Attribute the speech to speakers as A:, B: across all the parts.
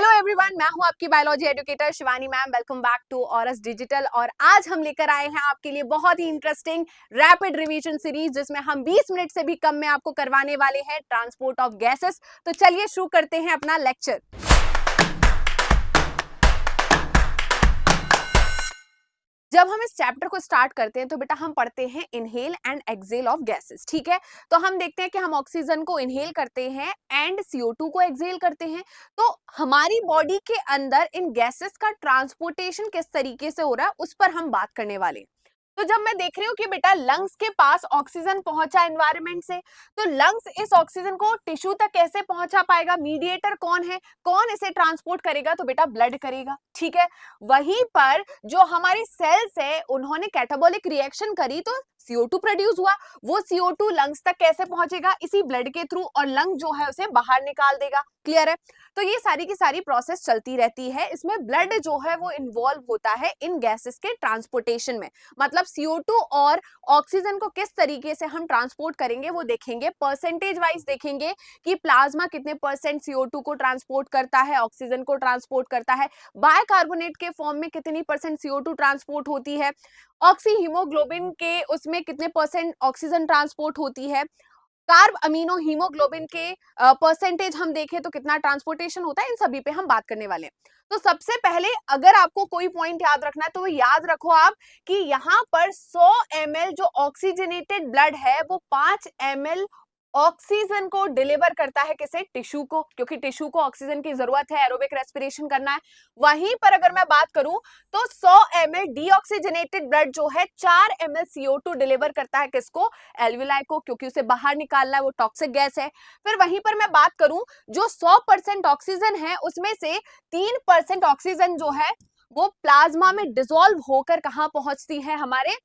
A: Hello everyone, मैं हूं आपकी biology educator Shivani ma'am. Welcome back to Aurus digital. और आज हम लेकर आए हैं आपके लिए बहुत ही इंटरेस्टिंग रैपिड रिवीजन सीरीज, जिसमें हम 20 मिनट से भी कम में आपको करवाने वाले हैं ट्रांसपोर्ट ऑफ गैसेस। तो चलिए शुरू करते हैं अपना लेक्चर। जब हम इस चैप्टर को स्टार्ट करते हैं तो बेटा हम पढ़ते हैं inhale and exhale of gases. ठीक है, तो हम देखते हैं कि हम ऑक्सीजन को इनहेल करते हैं एंड CO2 को एक्सहेल करते हैं। तो हमारी बॉडी के अंदर इन गैसेस का ट्रांसपोर्टेशन किस तरीके से हो रहा है उस पर हम बात करने वाले। तो जब मैं देख रही हूँ कि बेटा लंग्स के पास ऑक्सीजन पहुंचा एनवायरनमेंट से, तो लंग्स इस ऑक्सीजन को टिश्यू तक कैसे पहुंचा पाएगा? मीडिएटर कौन है, कौन इसे ट्रांसपोर्ट करेगा? तो बेटा ब्लड करेगा। ठीक है, वहीं पर जो हमारी सेल्स है उन्होंने कैटाबॉलिक रिएक्शन करी तो CO2 प्रोड्यूस हुआ। वो CO2 लंग्स तक कैसे पहुंचेगा? इसी ब्लड के थ्रू, और लंग जो है उसे बाहर निकाल देगा। क्लियर है? तो ये सारी की सारी प्रोसेस चलती रहती है। इसमें ब्लड जो है वो इन्वॉल्व होता है इन गैसेस के ट्रांसपोर्टेशन में। मतलब CO2 और ऑक्सीजन को किस तरीके से हम ट्रांसपोर्ट करेंगे वो देखेंगे, परसेंटेज वाइज देखेंगे कि प्लाज्मा कितने परसेंट CO2 को ट्रांसपोर्ट करता है, ऑक्सीजन को ट्रांसपोर्ट करता है, बायकार्बोनेट के फॉर्म में कितनी परसेंट CO2 ट्रांसपोर्ट होती है, ऑक्सी हीमोग्लोबिन के उसमें कितने परसेंट ऑक्सीजन ट्रांसपोर्ट होती है, कार्ब अमीनो हीमोग्लोबिन के परसेंटेज हम देखें तो कितना ट्रांसपोर्टेशन होता है, इन सभी पे हम बात करने वाले हैं। तो सबसे पहले अगर आपको कोई पॉइंट याद रखना है तो याद रखो आप कि यहाँ पर 100 ml जो ऑक्सीजनेटेड ब्लड है वो 5 ml ऑक्सीजन को डिलीवर करता है किसे? टिश्यू को, क्योंकि टिश्यू को ऑक्सीजन की जरूरत है, एरोबिक रेस्पिरेशन करना है। वहीं पर अगर मैं बात करूं तो 100 ml डीऑक्सीजनेटेड ब्लड जो है 4 ml CO2 डिलीवर करता है किसको? एल्विलाई को, क्योंकि उसे बाहर निकालना है, वो टॉक्सिक गैस है। फिर वहीं पर मैं बात करूं जो 100% ऑक्सीजन है उसमें से 3% ऑक्सीजन जो है वो प्लाज्मा में डिसॉल्व होकर कहां पहुंचती है? हमारे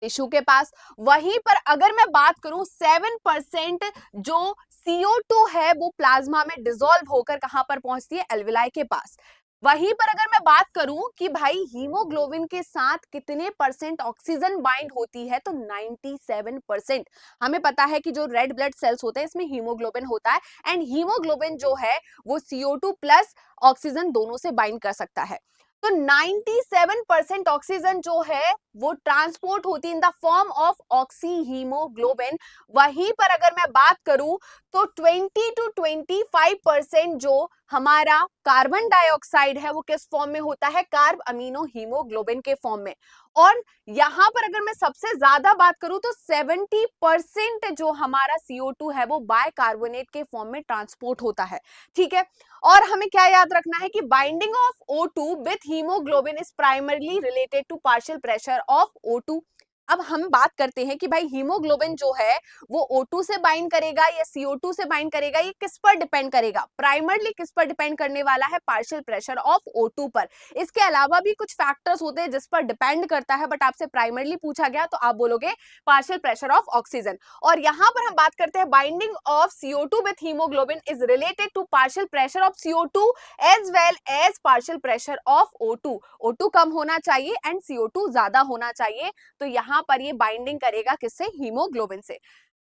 A: टिश्यू के पास। वहीं पर अगर मैं बात करूं 7% जो CO2 है वो प्लाज्मा में डिसॉल्व होकर कहां पर पहुंचती है? एल्विलाई के पास। वहीं पर अगर मैं बात करूं कि भाई हीमोग्लोबिन के साथ कितने परसेंट ऑक्सीजन बाइंड होती है, तो 97%। हमें पता है कि जो रेड ब्लड सेल्स होते हैं इसमें हीमोग्लोबिन होता है, एंड हीमोग्लोबिन जो है वो CO2 प्लस ऑक्सीजन दोनों से बाइंड कर सकता है। तो 97% ऑक्सीजन जो है वो ट्रांसपोर्ट होती in the form of oxy haemoglobin. वहीं पर अगर मैं बात करूं तो 20 to 25% जो हमारा कार्बन डाइऑक्साइड है वो किस फॉर्म में होता है? कार्ब अमीनो हीमोग्लोबिन के फॉर्म में। और यहां पर अगर मैं सबसे ज्यादा बात करूं तो 70% जो हमारा CO2 है वो बायकार्बोनेट के फॉर्म में ट्रांसपोर्ट होता है। ठीक है, और हमें क्या याद रखना है कि binding of O2 with haemoglobin is primarily related to partial pressure of O2। अब हम बात करते हैं कि भाई हीमोग्लोबिन जो है वो O2 से बाइंड करेगा या CO2 से बाइंड करेगा, ये किस पर डिपेंड करेगा? प्राइमरली किस पर डिपेंड करने वाला है? पार्शियल प्रेशर ऑफ O2 पर। इसके अलावा भी कुछ फैक्टर्स होते हैं जिस पर डिपेंड करता है, बट आपसे प्राइमरली पूछा गया तो आप बोलोगे पार्शियल प्रेशर ऑफ ऑक्सीजन। और यहां पर हम बात करते हैं binding of CO2 with haemoglobin is related to partial pressure of CO2 as well as partial pressure of O2। O2 कम होना चाहिए एंड CO2 ज्यादा होना चाहिए, तो यहां पर ये बाइंडिंग करेगा किससे? हीमोग्लोबिन से।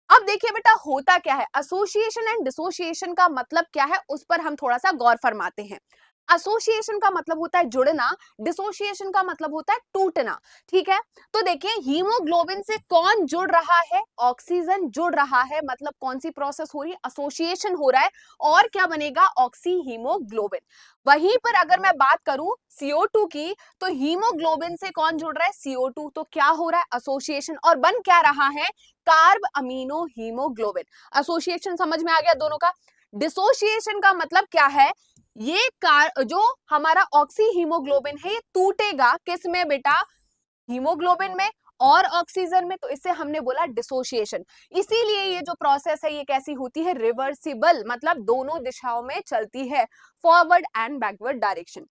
A: अब देखिए बेटा होता क्या है, एसोसिएशन एंड डिसोसिएशन का मतलब क्या है उस पर हम थोड़ा सा गौर फरमाते हैं। एसोसिएशन का मतलब होता है जुड़ना, डिसोसिएशन का मतलब होता है टूटना। ठीक है, तो देखिए हीमोग्लोबिन से कौन जुड़ रहा है? ऑक्सीजन जुड़ रहा है, मतलब कौन सी प्रोसेस हो रही है? एसोसिएशन हो रहा है, और क्या बनेगा? Oxy haemoglobin. वहीं पर अगर मैं बात करूं CO2 की, तो हीमोग्लोबिन से कौन जुड़ रहा है? CO2। तो क्या हो रहा है? एसोसिएशन, और बन क्या रहा है? Carb amino haemoglobin. एसोसिएशन समझ में आ गया दोनों का। डिसोसिएशन का मतलब क्या है? ये जो हमारा ऑक्सी हीमोग्लोबिन है ये टूटेगा किस में बेटा? हीमोग्लोबिन में और ऑक्सीजन में, तो इससे हमने बोला डिसोसिएशन। इसीलिए ये जो प्रोसेस है ये कैसी होती है? रिवर्सिबल, मतलब दोनों दिशाओं में चलती है, forward and backward direction.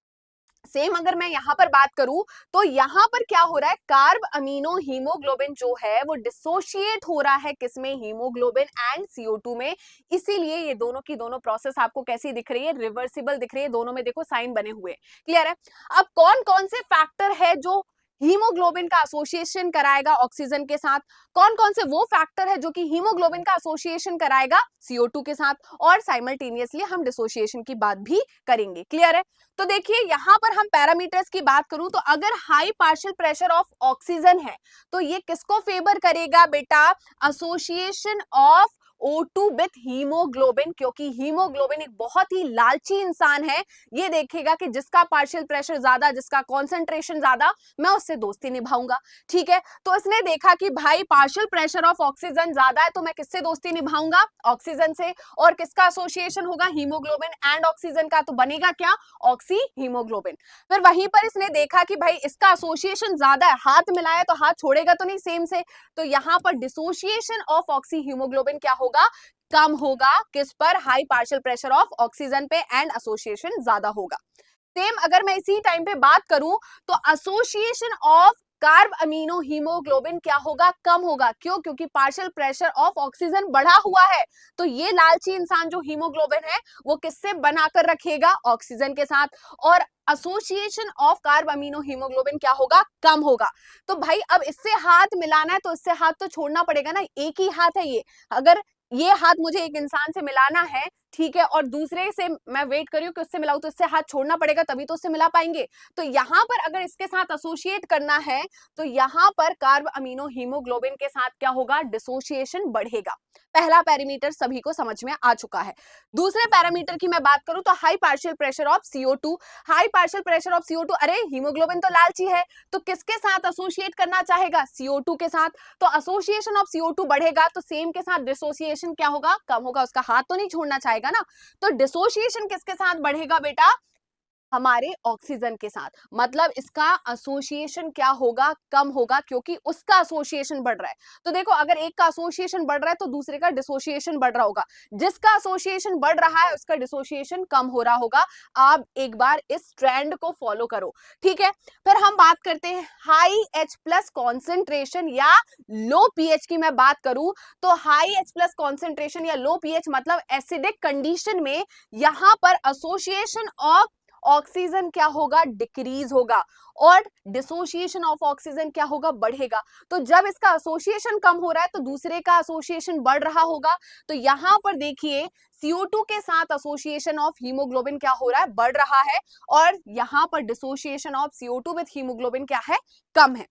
A: Same अगर मैं यहां पर बात करूं तो यहां पर क्या हो रहा है? कार्ब अमीनो हीमोग्लोबिन जो है वो डिसोशिएट हो रहा है किसमें? हीमोग्लोबिन एंड CO2 में। इसीलिए ये दोनों की दोनों प्रोसेस आपको कैसी दिख रही है? रिवर्सिबल दिख रही है। दोनों में देखो साइन बने हुए। क्लियर है? अब कौन कौन से फैक्टर है जो हीमोग्लोबिन का एसोसिएशन कराएगा ऑक्सीजन के साथ। कौन कौन से वो फैक्टर है जो कि हीमोग्लोबिन का एसोसिएशन कराएगा CO2 के साथ, और साइमल्टेनियसली हम डिसोसिएशन की बात भी करेंगे। क्लियर है? तो देखिए यहां पर हम पैरामीटर्स की बात करूं तो अगर high partial pressure of oxygen है तो ये किसको फेवर करेगा बेटा? Association of O2 with haemoglobin, क्योंकि हीमोग्लोबिन एक बहुत ही लालची इंसान है। ये देखेगा कि जिसका पार्शियल प्रेशर ज्यादा, जिसका कॉन्सेंट्रेशन ज्यादा, मैं उससे दोस्ती निभाऊंगा। ठीक है, तो इसने देखा कि भाई पार्शियल प्रेशर ऑफ ऑक्सीजन ज्यादा है तो मैं किससे दोस्ती निभाऊंगा? ऑक्सीजन से। और किसका एसोसिएशन होगा? हीमोग्लोबिन एंड ऑक्सीजन का, तो बनेगा क्या? Oxy haemoglobin. फिर वहीं पर इसने देखा कि भाई इसका एसोसिएशन ज्यादा है, हाथ मिलाया तो हाथ छोड़ेगा तो नहीं सेम से, तो यहां पर डिसोसिएशन ऑफ ऑक्सी हीमोग्लोबिन क्या होगा? कम होगा। किस पर? High partial pressure of oxygen पे, एंड एसोसिएशन ज्यादा होगा। सेम अगर मैं इसी टाइम पे बात करूं तो association of carb amino haemoglobin क्या होगा? कम होगा। क्यों? क्योंकि पार्शियल प्रेशर ऑफ ऑक्सीजन बढ़ा हुआ है, तो ये लालची इंसान जो हीमोग्लोबिन है वो किससे बनाकर रखेगा? ऑक्सीजन के साथ। और association of carb amino haemoglobin क्या होगा? कम होगा। तो भाई अब इससे हाथ मिलाना है तो इससे हाथ तो छोड़ना पड़ेगा ना, एक ही हाथ है ये। अगर ये हाथ मुझे एक इंसान से मिलाना है, ठीक है, और दूसरे से मैं वेट कर रही हूँ कि उससे मिलाऊं, तो इससे हाथ छोड़ना पड़ेगा तभी तो उससे मिला पाएंगे। तो यहां पर अगर इसके साथ एसोसिएट करना है तो यहां पर कार्ब अमीनो हीमोग्लोबिन के साथ क्या होगा? डिसोसिएशन बढ़ेगा। पहला पैरामीटर सभी को समझ में आ चुका है। दूसरे पैरामीटर की मैं बात करूं तो high partial pressure of CO2। High partial pressure of CO2, अरे हीमोग्लोबिन तो लालची है तो किसके साथ एसोसिएट करना चाहेगा? CO2 के साथ। तो एसोसिएशन ऑफ CO2 बढ़ेगा तो सेम के साथ डिसोसिएशन क्या होगा? कम होगा। उसका हाथ तो नहीं छोड़ना चाहेगा ना। तो डिसोसिएशन किसके साथ बढ़ेगा बेटा? हमारे ऑक्सीजन के साथ। मतलब इसका एसोसिएशन क्या होगा? कम होगा, क्योंकि उसका एसोसिएशन बढ़ रहा है। तो देखो अगर एक का एसोसिएशन बढ़ रहा है तो दूसरे का डिसोसिएशन बढ़ रहा होगा। जिसका एसोसिएशन बढ़ रहा है उसका डिसोसिएशन कम हो रहा होगा। आप एक बार इस ट्रेंड को फॉलो करो। ठीक है, फिर हम बात करते हैं हाई H+ कॉन्सेंट्रेशन या लो पीएच की मैं बात करूं तो हाई H+ कॉन्सेंट्रेशन या लो पीएच मतलब एसिडिक कंडीशन में यहां पर एसोसिएशन ऑफ ऑक्सीजन क्या होगा? डिक्रीज होगा। और डिसोसिएशन ऑफ ऑक्सीजन क्या होगा? बढ़ेगा। तो जब इसका एसोसिएशन कम हो रहा है तो दूसरे का एसोसिएशन बढ़ रहा होगा। तो यहां पर देखिए CO2 के साथ एसोसिएशन ऑफ हीमोग्लोबिन क्या हो रहा है? बढ़ रहा है। और यहां पर dissociation of CO2 with haemoglobin क्या है? कम है।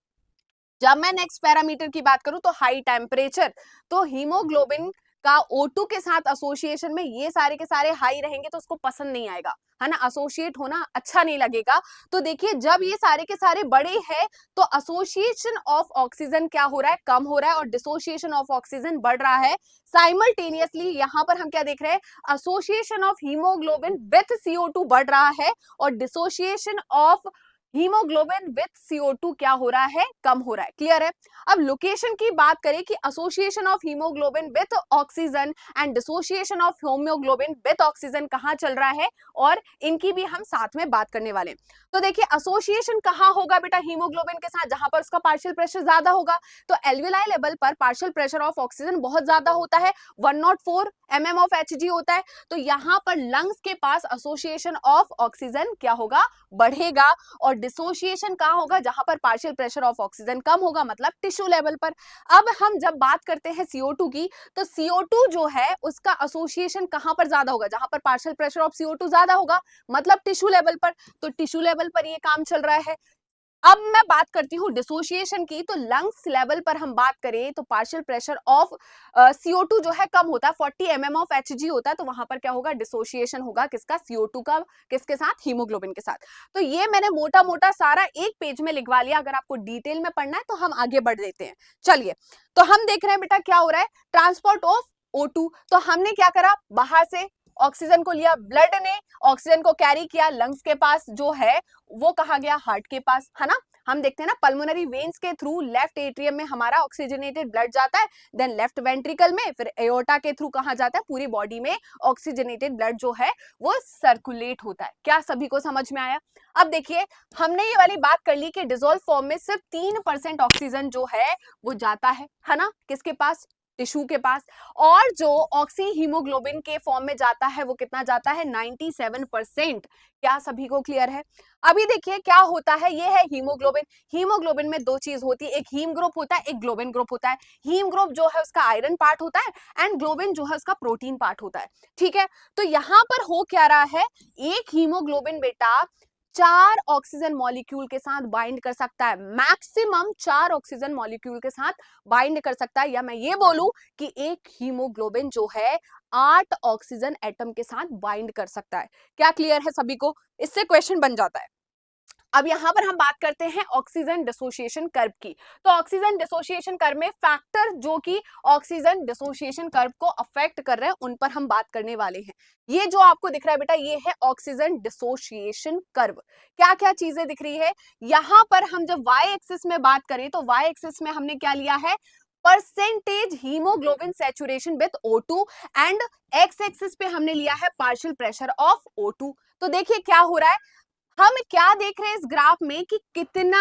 A: जब मैं नेक्स्ट पैरामीटर की बात करूं तो हाई टेम्परेचर, तो हीमोग्लोबिन का O2 के साथ एसोसिएशन में ये सारे के सारे हाई रहेंगे तो उसको पसंद नहीं आएगा, है ना, एसोसिएट होना अच्छा नहीं लगेगा। तो देखिए जब ये सारे के सारे बड़े हैं तो एसोसिएशन ऑफ ऑक्सीजन क्या हो रहा है? कम हो रहा है। और डिसोसिएशन ऑफ ऑक्सीजन बढ़ रहा है। साइमल्टेनियसली यहां पर हम क्या देख रहे हैं? Association of haemoglobin with CO2 बढ़ रहा है और dissociation of haemoglobin with CO2 क्या हो रहा है? कम हो रहा है। क्लियर है? अब लोकेशन की बात करें कि association of haemoglobin with oxygen and dissociation of haemoglobin with oxygen कहां चल रहा है, और इनकी भी हम साथ में बात करने वाले हैं। तो देखिए एसोसिएशन कहां होगा बेटा? हीमोग्लोबिन के साथ, जहां पर उसका पार्शियल प्रेशर ज्यादा होगा। तो एल्विलाई लेवल पर पार्शियल प्रेशर ऑफ ऑक्सीजन बहुत ज्यादा होता है, 104 mm ऑफ Hg होता है। तो यहां पर लंग्स के पास एसोसिएशन ऑफ ऑक्सीजन क्या होगा? बढ़ेगा। और डिसोसिएशन कहां होगा? जहां पर पार्शियल प्रेशर ऑफ ऑक्सीजन कम होगा, मतलब टिश्यू लेवल पर। अब हम जब बात करते हैं CO2 की, तो CO2 जो है उसका एसोसिएशन कहां पर ज्यादा होगा? जहां पर पार्शियल प्रेशर ऑफ CO2 ज्यादा होगा, मतलब टिश्यू लेवल पर। तो टिश्यू लेवल पर ये काम चल रहा है। अब मैं बात करती हूँ डिसोसिएशन की, तो लंग्स लेवल पर हम बात करें तो पार्शियल प्रेशर ऑफ CO2 जो है कम होता है, 40 mm ऑफ Hg होता है। तो वहां पर क्या होगा? डिसोसिएशन होगा। किसका? CO2 का। किसके साथ? हीमोग्लोबिन के साथ। तो ये मैंने मोटा मोटा सारा एक पेज में लिखवा लिया। अगर आपको डिटेल में पढ़ना है तो हम आगे बढ़ देते हैं। चलिए, तो हम देख रहे हैं बेटा क्या हो रहा है? Transport of O2। तो हमने क्या करा? बाहर से ऑक्सीजन को लिया, ब्लड ने ऑक्सीजन को कैरी किया, लंग्स के पास जो है वो कहा गया? हार्ट के पास, है ना। हम देखते हैं ना पल्मोनरी वेन्स के थ्रू लेफ्ट एट्रियम में हमारा ऑक्सीजनेटेड ब्लड जाता है, देन लेफ्ट वेंट्रिकल में, फिर एओर्टा के थ्रू कहां जाता है? पूरी बॉडी में ऑक्सीजनेटेड ब्लड जो है वो सर्कुलेट होता है। क्या सभी को समझ में आया? अब देखिए हमने ये वाली बात कर ली कि डिसॉल्व फॉर्म में सिर्फ 3% ऑक्सीजन जो है वो जाता है ना, किसके पास? टिश्यू के पास। और जो ऑक्सी हीमोग्लोबिन के फॉर्म में जाता है वो कितना जाता है 97%। क्या सभी को क्लियर है? अभी देखिए क्या होता है, ये है हीमोग्लोबिन। हीमोग्लोबिन में दो चीज होती है, एक हीम ग्रुप होता है, एक ग्लोबिन ग्रुप होता है। हीम ग्रुप जो है उसका आयरन पार्ट होता है एंड ग्लोबिन जो है उसका प्रोटीन पार्ट होता है। ठीक है, तो यहां पर हो क्या रहा है, एक हीमोग्लोबिन बेटा 4 ऑक्सीजन मॉलिक्यूल के साथ बाइंड कर सकता है, मैक्सिमम 4 ऑक्सीजन मॉलिक्यूल के साथ बाइंड कर सकता है, या मैं ये बोलूं कि एक हीमोग्लोबिन जो है 8 ऑक्सीजन एटम के साथ बाइंड कर सकता है। क्या क्लियर है सभी को? इससे क्वेश्चन बन जाता है। अब यहां पर हम बात करते हैं ऑक्सीजन डिसोसिएशन कर्व की। तो ऑक्सीजन डिसोसिएशन कर्व में फैक्टर जो कि ऑक्सीजन डिसोसिएशन कर्व को अफेक्ट कर रहे हैं उन पर हम बात करने वाले हैं। ये जो आपको दिख रहा है बेटा, ये है ऑक्सीजन डिसोसिएशन कर्व। क्या क्या चीजें दिख रही है यहां पर? हम जब वाई एक्सिस में बात करें तो वाई एक्सिस में हमने क्या लिया है, percentage haemoglobin saturation with O2 and x axis पे हमने लिया है पार्शियल प्रेशर ऑफ O2। तो देखिए क्या हो रहा है, हम क्या देख रहे हैं इस ग्राफ में कि कितना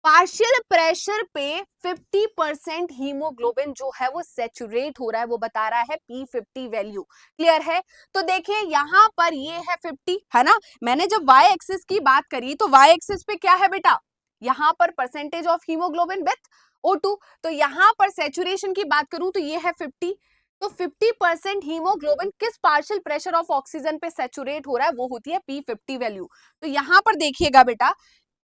A: पार्शियल प्रेशर पे 50% हीमोग्लोबिन जो है वो सैचुरेट हो रहा है, वो बता रहा है P50 वैल्यू। क्लियर है? तो देखिए यहां पर ये है 50, है ना। मैंने जब वाई एक्सिस की बात करी तो वाई एक्सिस पे क्या है बेटा, यहां पर percentage of haemoglobin with O2। तो यहां पर सैचुरेशन की बात करूं तो ये है 50। तो 50% हीमोग्लोबिन किस पार्शियल प्रेशर ऑफ ऑक्सीजन पे सैचुरेट हो रहा है, वो होती है P50 वैल्यू। तो यहां पर देखिएगा बेटा,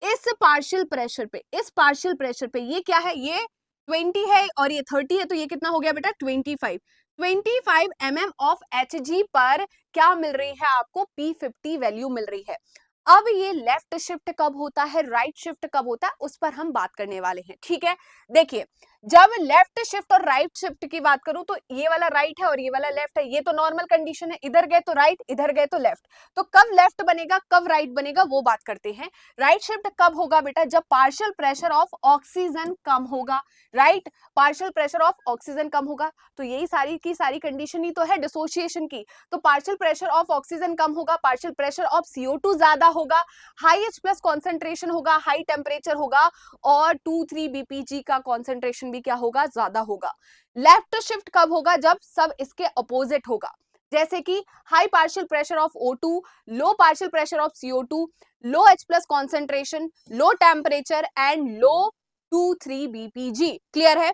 A: इस पार्शियल प्रेशर पे, इस पार्शियल प्रेशर पे ये क्या है, ये 20 है और ये 30 है, तो ये कितना हो गया बेटा 25। 25 mm ऑफ Hg पर क्या मिल रही है आपको, P50 वैल्यू मिल रही है। अब ये लेफ्ट शिफ्ट कब होता है, राइट शिफ्ट कब होता है, उस पर हम बात करने वाले हैं। ठीक है, देखिए जब लेफ्ट शिफ्ट और राइट शिफ्ट की बात करूं तो ये वाला राइट है और ये वाला लेफ्ट है, ये तो नॉर्मल कंडीशन है, इधर गए तो राइट, इधर गए तो लेफ्ट। तो कब लेफ्ट बनेगा कब राइट बनेगा वो बात करते हैं। राइट शिफ्ट कब होगा बेटा, जब पार्शियल प्रेशर ऑफ ऑक्सीजन कम होगा। Right, partial pressure of oxygen कम होगा। तो यही सारी की सारी कंडीशन ही तो है डिसोसिएशन की। तो पार्शियल प्रेशर ऑफ ऑक्सीजन कम होगा, पार्शियल प्रेशर ऑफ CO2 ज्यादा होगा, हाई H+ कॉन्सेंट्रेशन होगा, हाई टेम्परेचर होगा, और 2,3 BPG का कॉन्सेंट्रेशन भी क्या होगा, ज्यादा होगा। लेफ्ट शिफ्ट कब होगा, जब सब इसके अपोजिट होगा, जैसे कि high partial pressure of O2, low partial pressure of CO2, low H+ concentration, low temperature and low 2,3 BPG। Clear है?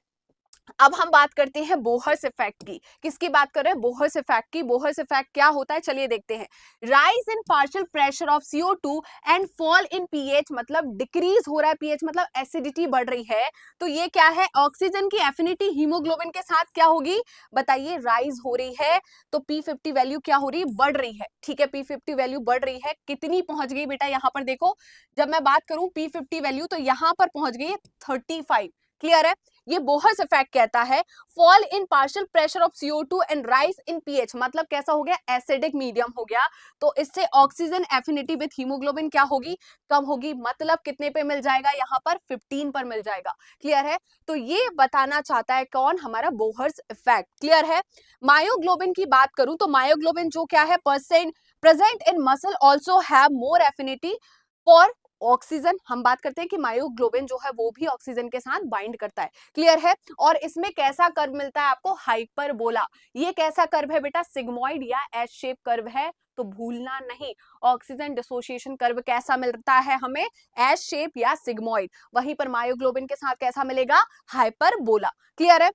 A: अब हम बात करते हैं बोहर्स इफेक्ट की। किसकी बात कर रहे हैं, बोहर्स इफेक्ट की। बोहर्स इफेक्ट क्या होता है, चलिए देखते हैं। Rise in partial pressure of CO2 and fall in pH, मतलब डिक्रीज हो रहा है pH, मतलब एसिडिटी बढ़ रही है। तो ये क्या है, ऑक्सीजन की एफिनिटी हीमोग्लोबिन के साथ क्या होगी, बताइए, राइज हो रही है। तो P50 वैल्यू क्या हो रही है, बढ़ रही है। ठीक है, P50 वैल्यू बढ़ रही है, कितनी पहुंच गई बेटा, यहां पर देखो, जब मैं बात करूं P50 वैल्यू तो यहां पर पहुंच गई 35। क्लियर है? ये बोहर्स इफेक्ट कहता है fall in partial pressure of CO2 and rise in pH, मतलब कैसा हो गया, एसिडिक मीडियम हो गया। तो इससे ऑक्सीजन एफिनिटी विद हीमोग्लोबिन क्या होगी, कम होगी। मतलब कितने पे मिल जाएगा, यहाँ पर 15 पर मिल जाएगा। क्लियर है? तो ये बताना चाहता है कौन, हमारा बोहर्स इफेक्ट। क्लियर है? मायोग्लोबिन की बात करूं तो मायोग्लोबिन जो क्या है, percent present in muscle also have more affinity for oxygen. हम बात करते हैं कि मायोग्लोबिन जो है वो भी ऑक्सीजन के साथ बाइंड करता है। क्लियर है? और इसमें कैसा कर्व मिलता है आपको, हाइपरबोला। ये कैसा कर्व है बेटा, सिग्मोइड या एस शेप कर्व है, तो भूलना नहीं। ऑक्सीजन डिसोसिएशन कर्व कैसा मिलता है हमें, एस शेप या सिग्मोइड। वहीं पर मायोग्लोबिन के साथ कैसा मिलेगा, हाइपरबोला। क्लियर है?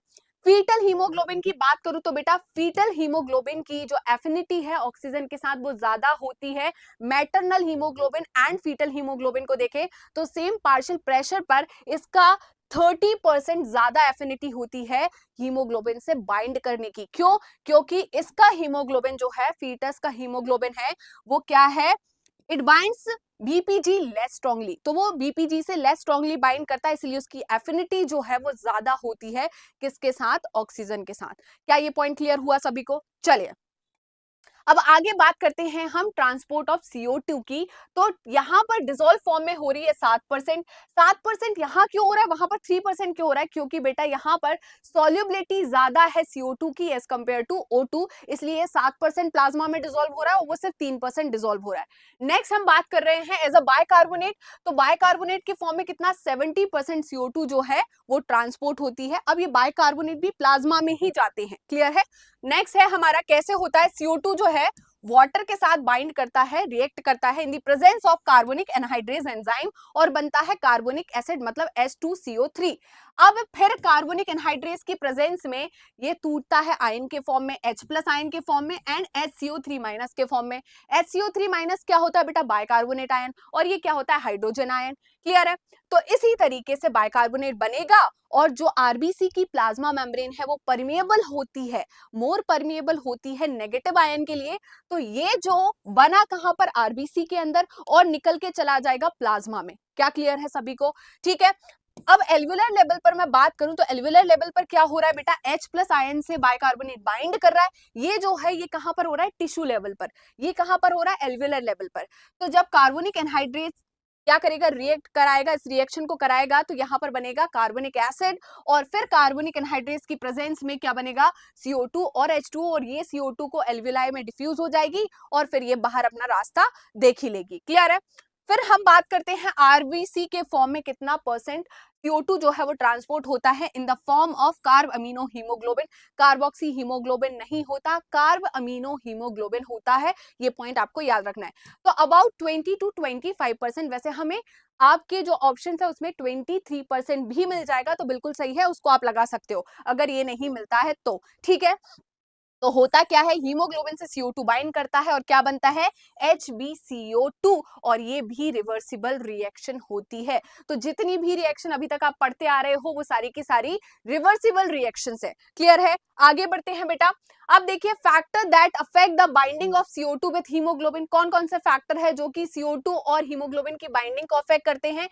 A: फीटल हीमोग्लोबिन की बात करूं तो बेटा, फीटल हीमोग्लोबिन की जो एफिनिटी है ऑक्सीजन के साथ वो ज्यादा होती है। Maternal haemoglobin and fetal haemoglobin को देखें तो सेम पार्शियल प्रेशर पर इसका 30% ज्यादा एफिनिटी होती है हीमोग्लोबिन से बाइंड करने की। क्यों? क्योंकि इसका हीमोग्लोबिन जो है, फीटस का हीमोग्लोबिन है, वो क्या है, it binds BPG less strongly. तो वो BPG से लेस स्ट्रांगली बाइंड करता है, इसलिए उसकी एफिनिटी जो है वो ज्यादा होती है किसके साथ, ऑक्सीजन के साथ। क्या ये पॉइंट क्लियर हुआ सभी को? चलिए अब आगे बात करते हैं हम ट्रांसपोर्ट ऑफ CO2 की। तो यहाँ पर डिसॉल्व फॉर्म में हो रही है 7%। 7% यहाँ क्यों हो रहा है, वहां पर 3% क्यों हो रहा है? क्योंकि बेटा यहाँ पर सॉल्युबिलिटी ज्यादा है CO2 की एज कंपेयर टू O2, इसलिए 7% प्लाज्मा में डिसॉल्व हो रहा है और वो सिर्फ 3% डिसॉल्व हो रहा है। नेक्स्ट हम बात कर रहे हैं एज अ बायकार्बोनेट। तो बायकार्बोनेट के फॉर्म में कितना 70% CO2 जो है वो ट्रांसपोर्ट होती है। अब ये बायकार्बोनेट भी प्लाज्मा में ही जाते हैं, क्लियर है। नेक्स्ट है हमारा कैसे होता है, CO2 जो है वाटर के साथ बाइंड करता है, रिएक्ट करता है in the presence of carbonic anhydrase enzyme और बनता है कार्बोनिक एसिड मतलब H2CO3। अब फिर कार्बोनिक एनहाइड्रेज की प्रेजेंस में ये टूटता है आयन के फॉर्म में, H प्लस आयन के फॉर्म में एंड HCO3 माइनस के फॉर्म में। HCO3 माइनस क्या होता है बेटा, बायकार्बोनेट आयन, और ये क्या होता है, हाइड्रोजन आयन, क्लियर है। तो इसी तरीके से बायकार्बोनेट बनेगा और जो आरबीसी की प्लाज्मा मेम्ब्रेन है वो परमिएबल होती है, मोर परमिएबल होती है नेगेटिव आयन के लिए। तो ये जो बना कहां पर, आरबीसी के अंदर, और निकल के चला जाएगा प्लाज्मा में। क्या क्लियर है सभी को? ठीक है। अब एल्वुलर लेवल पर मैं बात करूं तो एल्वुलर लेवल पर क्या हो रहा है बेटा, H प्लस आयन से बायकार्बोनेट बाइंड कर रहा है। ये जो है ये कहां पर हो रहा है, टिश्यू लेवल पर। ये कहां पर हो रहा है, एल्वुलर लेवल पर। तो जब कार्बोनिक एनहाइड्रेट क्या करेगा, रिएक्ट कराएगा, इस रिएक्शन को कराएगा, तो यहाँ पर बनेगा कार्बोनिक एसिड और फिर कार्बोनिक एनहाइड्रेट्स की प्रेजेंस में क्या बनेगा, CO2 और H2, और ये CO2 को एल्वुलाई में डिफ्यूज हो जाएगी और फिर ये बाहर अपना रास्ता देख ही लेगी, क्लियर है। फिर हम बात करते हैं आरबीसी के फॉर्म में कितना परसेंट CO2 जो है वो ट्रांसपोर्ट होता है in the form of carb amino haemoglobin. Carboxy haemoglobin नहीं होता, कार्ब अमीनो हीमोग्लोबिन होता है, ये पॉइंट आपको याद रखना है। तो अबाउट 20 to 25%, वैसे हमें आपके जो ऑप्शन है उसमें 23% भी मिल जाएगा तो बिल्कुल सही है, उसको आप लगा सकते हो अगर ये नहीं मिलता है तो, ठीक है। तो होता क्या है, हीमोग्लोबिन से CO2 बाइंड करता है और क्या बनता है, HbCO2, और ये भी रिवर्सिबल रिएक्शन होती है। तो जितनी भी रिएक्शन अभी तक आप पढ़ते आ रहे हो वो सारी की सारी रिवर्सिबल रिएक्शंस है, क्लियर है। आगे बढ़ते हैं बेटा। अब देखिए factor that affect the binding of CO2 with haemoglobin, कौन कौन से फैक्टर है जो कि CO2 और हीमोग्लोबिन की बाइंडिंग को अफेक्ट करते हैं।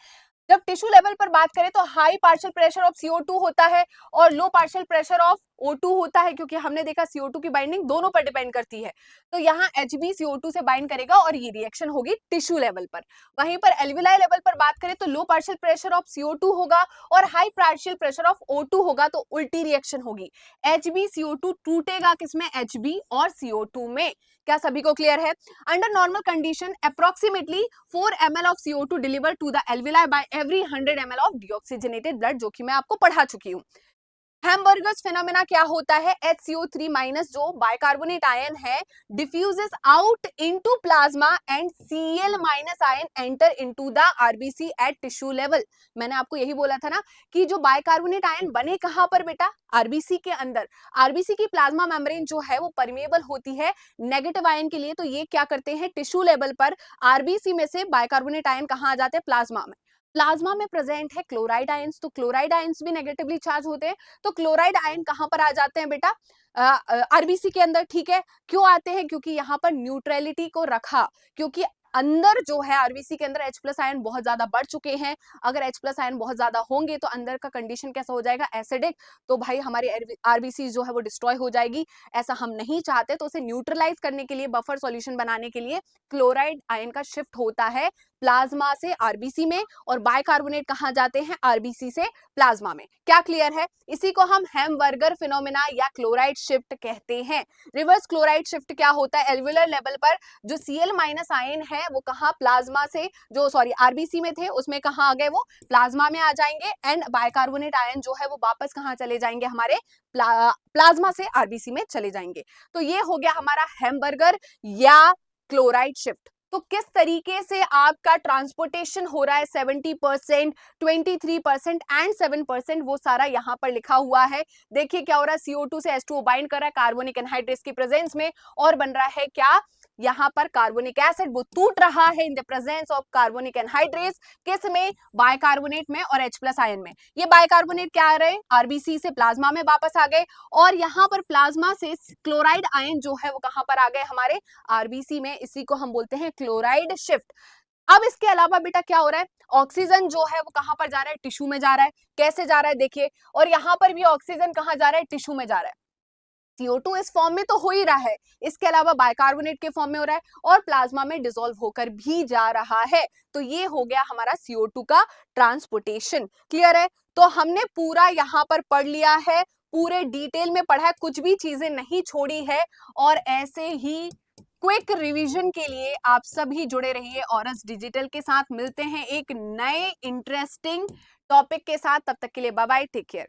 A: जब टिश्यू लेवल पर बात करें तो high partial pressure of CO2 होता है और लो पार्शियल प्रेशर ऑफ O2 होता है, क्योंकि हमने देखा CO2 की बाइंडिंग दोनों पर डिपेंड करती है। तो यहाँ HbCO2 से बाइंड करेगा और ये रिएक्शन होगी टिश्यू लेवल पर। वहीं पर एल्विलाई लेवल पर बात करें तो लो पार्शियल प्रेशर ऑफ CO2 होगा और high partial pressure of O2 होगा, तो उल्टी रिएक्शन होगी। HbCO2 टूटेगा किसमें, Hb और CO2 में। क्या सभी को क्लियर है? Under normal condition approximately 4 ml of CO2 delivered to the alveoli by every 100 ml of deoxygenated blood, जो कि मैं आपको पढ़ा चुकी हूँ। हैमबर्गर्स फिनोमेना क्या होता है, HCO3 माइनस जो बाइकार्बोनेट आयन है diffuses out into plasma and Cl minus ion enter into the RBC at tissue level. मैंने आपको यही बोला था ना कि जो बाइकार्बोनेट आयन बने कहां पर बेटा, आरबीसी के अंदर। आरबीसी की प्लाज्मा मेम्ब्रेन जो है वो परमेबल होती है नेगेटिव आयन के लिए, तो ये क्या करते हैं टिश्यू लेवल पर आरबीसी में से बाइकार्बोनेट आयन कहां आ जाते हैं, प्लाज्मा में। प्लाज्मा में प्रेजेंट है क्लोराइड आयंस, तो क्लोराइड आयंस भी नेगेटिवली चार्ज होते हैं। तो क्लोराइड आयन कहां पर आ जाते हैं बेटा, आरबीसी के अंदर, ठीक है। क्यों आते हैं, क्योंकि यहाँ पर न्यूट्रलिटी को रखा, क्योंकि अंदर जो है आरबीसी के अंदर H प्लस आयन बहुत ज्यादा बढ़ चुके हैं। अगर H प्लस आयन बहुत ज्यादा होंगे तो अंदर का कंडीशन कैसा हो जाएगा, एसिडिक, तो भाई हमारी आरबीसी जो है वो डिस्ट्रॉय हो जाएगी। ऐसा हम नहीं चाहते, तो उसे न्यूट्रलाइज करने के लिए, बफर सॉल्यूशन बनाने के लिए क्लोराइड आयन का शिफ्ट होता है प्लाज्मा से आरबीसी में, और बाइकार्बोनेट कहां जाते हैं, आरबीसी से प्लाज्मा में। क्या क्लियर है? इसी को हम हैमबर्गर फिनोमेना या क्लोराइड शिफ्ट कहते हैं। रिवर्स क्लोराइड शिफ्ट क्या होता है, एल्वुलर लेवल पर जो Cl माइनस आयन है वो कहां, प्लाज्मा से, जो सॉरी आरबीसी में थे उसमें कहां आ गए, वो प्लाज्मा में आ जाएंगे, एंड बाइकार्बोनेट आयन जो है वो वापस कहां चले जाएंगे, हमारे प्लाज्मा से आरबीसी में चले जाएंगे। तो ये हो गया हमारा हैमबर्गर या क्लोराइड शिफ्ट। तो किस तरीके से आपका ट्रांसपोर्टेशन हो रहा है, 70%, 23% एंड 7%, वो सारा यहाँ पर लिखा हुआ है। देखिए क्या हो रहा है, CO2 से H2O बाइंड कर रहा है कार्बोनिक एनहाइड्रेट्स की प्रेजेंस में, और बन रहा है क्या, यहाँ पर कार्बोनिक एसिड वो टूट रहा है in the presence of carbonic anhydrates, किस में, बाइकार्बोनेट में और H प्लस आयन में। ये बाइकार्बोनेट क्या आ रहे, आरबीसी से प्लाज्मा में वापस आ गए, और यहाँ पर प्लाज्मा से क्लोराइड आयन जो है वो कहां पर आ गए, हमारे आरबीसी में। इसी को हम बोलते हैं क्लोराइड शिफ्ट। अब इसके अलावा बेटा क्या हो रहा है, ऑक्सीजन जो है वो कहां पर जा रहा है, टिश्यू में जा रहा है। कैसे जा रहा है देखिए, और यहाँ पर भी ऑक्सीजन कहां जा रहा है, टिश्यू में जा रहा है। CO2 इस फॉर्म में तो हो ही रहा है, इसके अलावा बाइकार्बोनेट के फॉर्म में हो रहा है और प्लाज्मा में डिसॉल्व होकर भी जा रहा है। तो ये हो गया हमारा CO2 का ट्रांसपोर्टेशन। क्लियर है? तो हमने पूरा यहाँ पर पढ़ लिया है, पूरे डिटेल में पढ़ा है, कुछ भी चीजें नहीं छोड़ी है। और ऐसे ही क्विक रिवीजन के लिए आप सभी जुड़े रहिए ऑरस डिजिटल के साथ। मिलते हैं एक नए इंटरेस्टिंग टॉपिक के साथ, तब तक के लिए बाय बाय, टेक केयर।